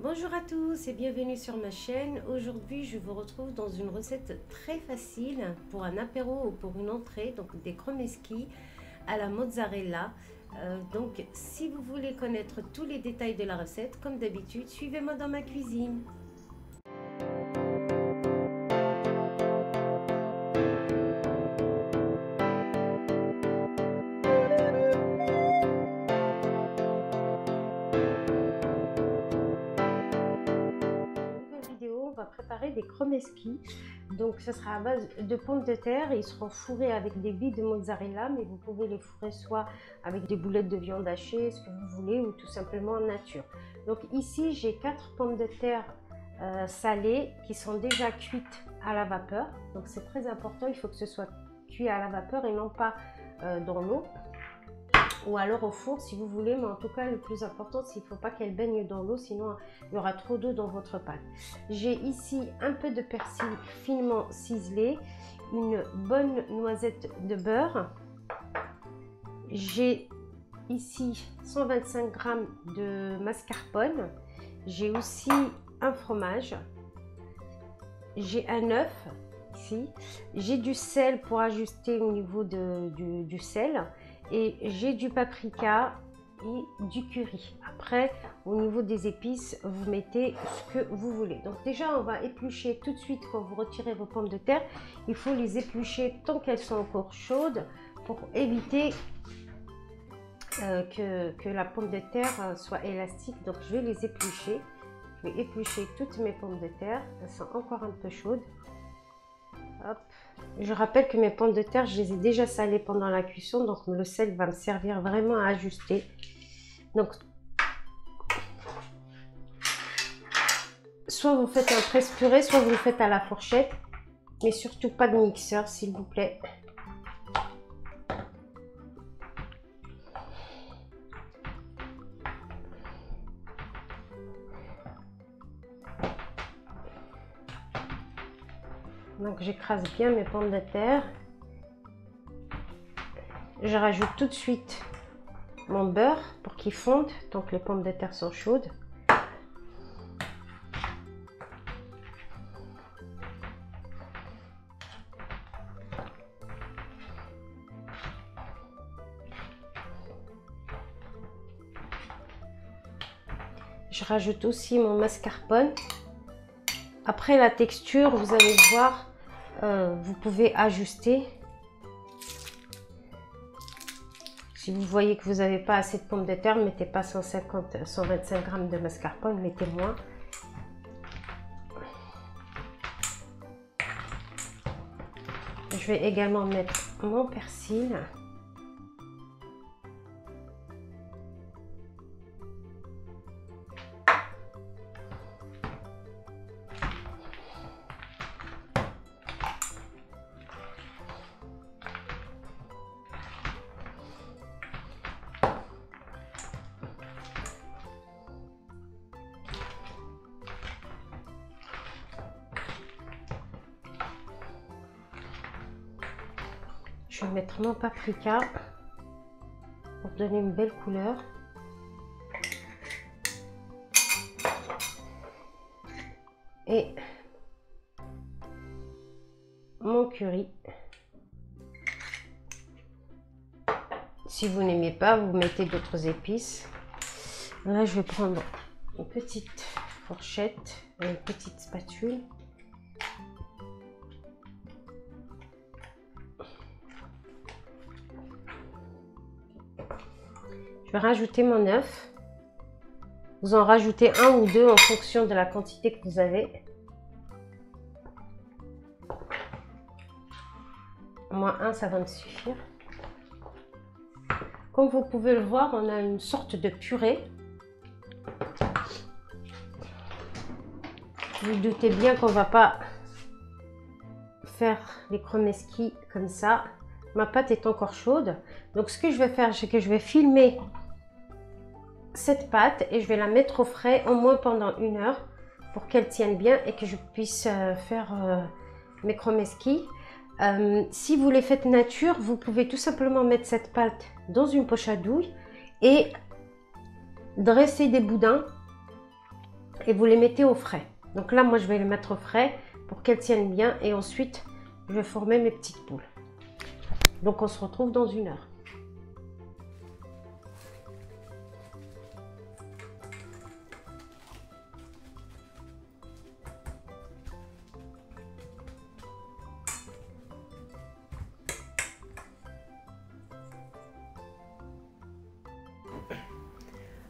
Bonjour à tous et bienvenue sur ma chaîne. Aujourd'hui je vous retrouve dans une recette très facile pour un apéro ou pour une entrée, donc des kromeski à la mozzarella. Donc si vous voulez connaître tous les détails de la recette, comme d'habitude, suivez-moi dans ma cuisine. On va préparer des kromeski. Donc ce sera à base de pommes de terre. Ils seront fourrés avec des billes de mozzarella, mais vous pouvez les fourrer soit avec des boulettes de viande hachée, ce que vous voulez, ou tout simplement en nature. Donc ici j'ai 4 pommes de terre salées qui sont déjà cuites à la vapeur. Donc c'est très important, il faut que ce soit cuit à la vapeur et non pas dans l'eau. Ou alors au four si vous voulez, mais en tout cas le plus important c'est qu'il ne faut pas qu'elle baigne dans l'eau, sinon il y aura trop d'eau dans votre pâte. J'ai ici un peu de persil finement ciselé, une bonne noisette de beurre, j'ai ici 125 g de mascarpone, j'ai aussi un fromage, j'ai un œuf ici, j'ai du sel pour ajuster au niveau du sel, et j'ai du paprika et du curry. Après, au niveau des épices, vous mettez ce que vous voulez. Donc déjà, on va éplucher tout de suite quand vous retirez vos pommes de terre. Il faut les éplucher tant qu'elles sont encore chaudes pour éviter que la pomme de terre soit élastique. Donc je vais les éplucher. Je vais éplucher toutes mes pommes de terre. Elles sont encore un peu chaudes. Hop. Je rappelle que mes pommes de terre, je les ai déjà salées pendant la cuisson, donc le sel va me servir vraiment à ajuster. Donc, soit vous faites un presse-purée, soit vous le faites à la fourchette, mais surtout pas de mixeur, s'il vous plaît. Donc j'écrase bien mes pommes de terre. Je rajoute tout de suite mon beurre pour qu'il fonde tant que les pommes de terre sont chaudes. Je rajoute aussi mon mascarpone. Après la texture, vous allez voir, vous pouvez ajuster. Si vous voyez que vous n'avez pas assez de pommes de terre, mettez pas 150, 125 g de mascarpone, mettez moins. Je vais également mettre mon persil. Je vais mettre mon paprika pour donner une belle couleur. Et mon curry. Si vous n'aimez pas, vous mettez d'autres épices. Là, je vais prendre une petite fourchette et une petite spatule. Je vais rajouter mon œuf. Vous en rajoutez un ou deux en fonction de la quantité que vous avez. Moi, un, ça va me suffire. Comme vous pouvez le voir, on a une sorte de purée. Vous doutez bien qu'on ne va pas faire les kromeski comme ça. Ma pâte est encore chaude. Donc ce que je vais faire, c'est que je vais filmer cette pâte et je vais la mettre au frais au moins pendant 1 heure pour qu'elle tienne bien et que je puisse faire mes kromeski. Si vous les faites nature, vous pouvez tout simplement mettre cette pâte dans une poche à douille et dresser des boudins et vous les mettez au frais. Donc là, moi, je vais les mettre au frais pour qu'elles tiennent bien et ensuite, je vais former mes petites boules. Donc, on se retrouve dans 1 heure.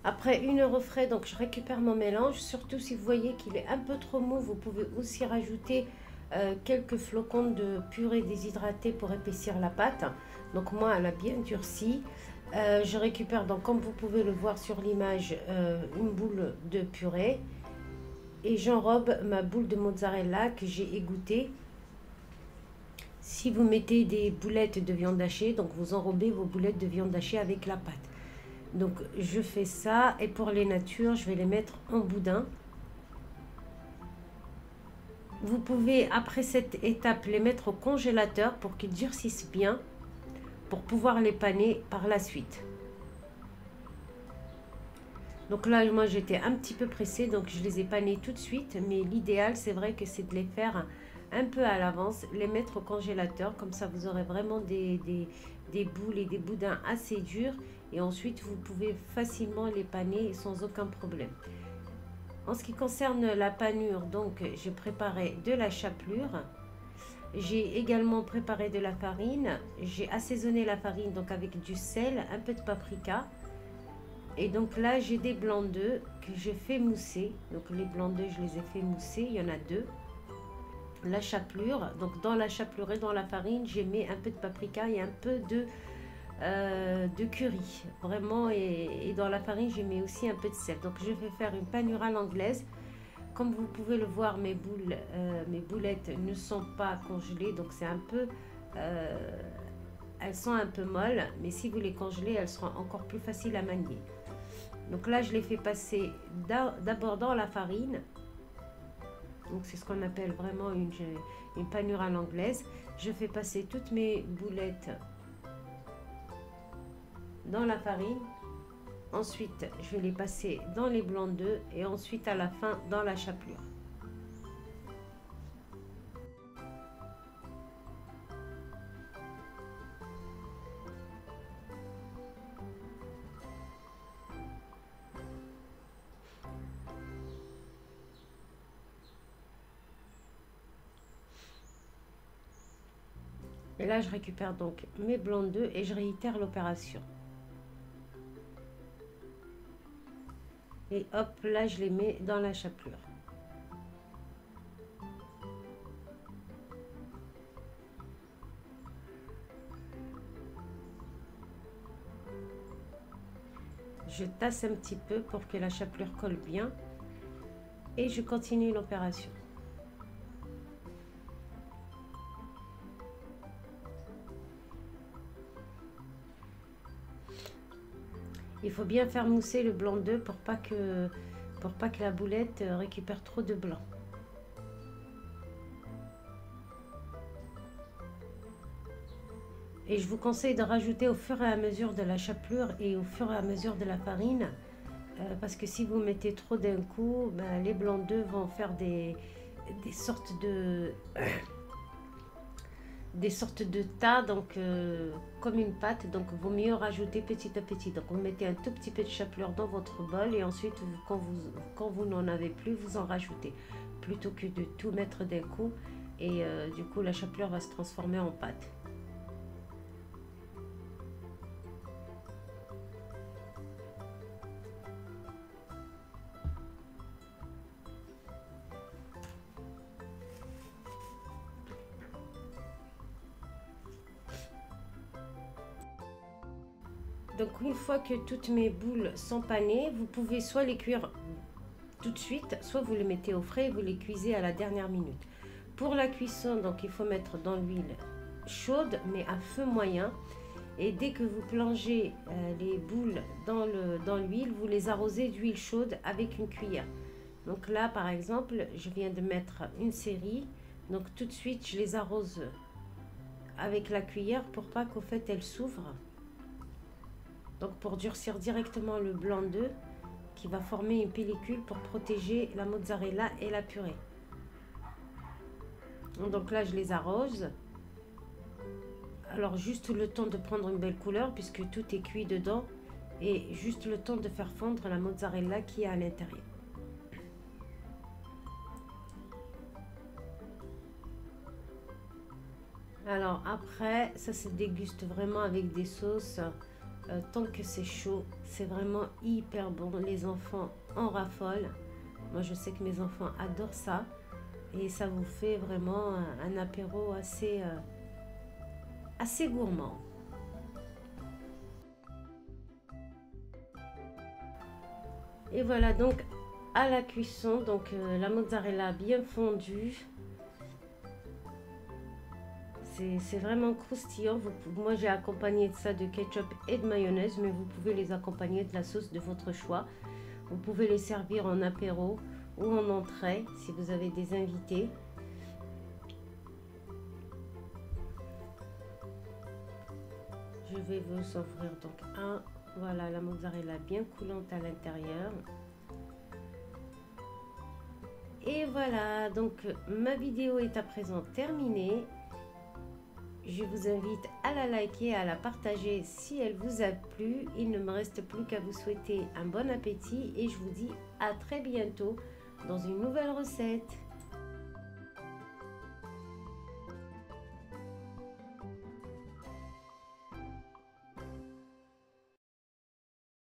Après 1 heure au frais, donc je récupère mon mélange. Surtout si vous voyez qu'il est un peu trop mou, vous pouvez aussi rajouter quelques flocons de purée déshydratée pour épaissir la pâte. Donc moi, elle a bien durci. Je récupère donc, comme vous pouvez le voir sur l'image, une boule de purée. Et j'enrobe ma boule de mozzarella que j'ai égouttée. Si vous mettez des boulettes de viande hachée, donc vous enrobez vos boulettes de viande hachée avec la pâte. Donc je fais ça, et pour les natures, je vais les mettre en boudin. Vous pouvez, après cette étape, les mettre au congélateur pour qu'ils durcissent bien, pour pouvoir les paner par la suite. Donc là, moi, j'étais un petit peu pressée, donc je les ai panés tout de suite. Mais l'idéal, c'est vrai que c'est de les faire un peu à l'avance, les mettre au congélateur. Comme ça, vous aurez vraiment des boules et des boudins assez durs. Et ensuite, vous pouvez facilement les paner sans aucun problème. En ce qui concerne la panure, donc j'ai préparé de la chapelure. J'ai également préparé de la farine. J'ai assaisonné la farine donc avec du sel, un peu de paprika. Et donc là, j'ai des blancs d'œufs que je fais mousser. Donc les blancs d'œufs, je les ai fait mousser. Il y en a 2. La chapelure. Donc dans la chapelure et dans la farine, j'ai mis un peu de paprika et un peu de curry. Vraiment. Et dans la farine, j'ai mis aussi un peu de sel. Donc je vais faire une panure à l'anglaise. Comme vous pouvez le voir, mes boulettes ne sont pas congelées. Donc c'est un peu... elles sont un peu molles. Mais si vous les congelez, elles seront encore plus faciles à manier. Donc là, je les fais passer d'abord dans la farine. Donc c'est ce qu'on appelle vraiment une panure à l'anglaise. Je fais passer toutes mes boulettes dans la farine. Ensuite, je vais les passer dans les blancs d'œufs et ensuite à la fin dans la chapelure. Et là, je récupère donc mes blancs d'œufs et je réitère l'opération. Et hop, là, je les mets dans la chapelure. Je tasse un petit peu pour que la chapelure colle bien. Et je continue l'opération. Il faut bien faire mousser le blanc d'œuf pour pas que la boulette récupère trop de blanc. Et je vous conseille de rajouter au fur et à mesure de la chapelure et au fur et à mesure de la farine. Parce que si vous mettez trop d'un coup, ben, les blancs d'œufs vont faire des sortes de... des sortes de tas, donc comme une pâte. Donc il vaut mieux rajouter petit à petit. Donc vous mettez un tout petit peu de chapelure dans votre bol et ensuite quand vous n'en avez plus, vous en rajoutez plutôt que de tout mettre d'un coup. Et du coup la chapelure va se transformer en pâte. Donc une fois que toutes mes boules sont panées, vous pouvez soit les cuire tout de suite, soit vous les mettez au frais et vous les cuisez à la dernière minute. Pour la cuisson, donc il faut mettre dans l'huile chaude mais à feu moyen. Et dès que vous plongez les boules dans l'huile, vous les arrosez d'huile chaude avec une cuillère. Donc là par exemple, je viens de mettre une série. Donc tout de suite je les arrose avec la cuillère pour pas qu'au fait elles s'ouvrent. Donc pour durcir directement le blanc d'œuf qui va former une pellicule pour protéger la mozzarella et la purée. Donc là, je les arrose. Alors juste le temps de prendre une belle couleur puisque tout est cuit dedans et juste le temps de faire fondre la mozzarella qui est à l'intérieur. Alors après, ça se déguste vraiment avec des sauces. Tant que c'est chaud, c'est vraiment hyper bon. Les enfants en raffolent. Moi, je sais que mes enfants adorent ça. Et ça vous fait vraiment un apéro assez gourmand. Et voilà donc à la cuisson, donc la mozzarella bien fondue. C'est vraiment croustillant. Moi j'ai accompagné de ça de ketchup et de mayonnaise, mais vous pouvez les accompagner de la sauce de votre choix. Vous pouvez les servir en apéro ou en entrée si vous avez des invités. Je vais vous offrir donc un. Voilà la mozzarella bien coulante à l'intérieur. Et voilà, donc ma vidéo est à présent terminée. Je vous invite à la liker et à la partager si elle vous a plu. Il ne me reste plus qu'à vous souhaiter un bon appétit et je vous dis à très bientôt dans une nouvelle recette.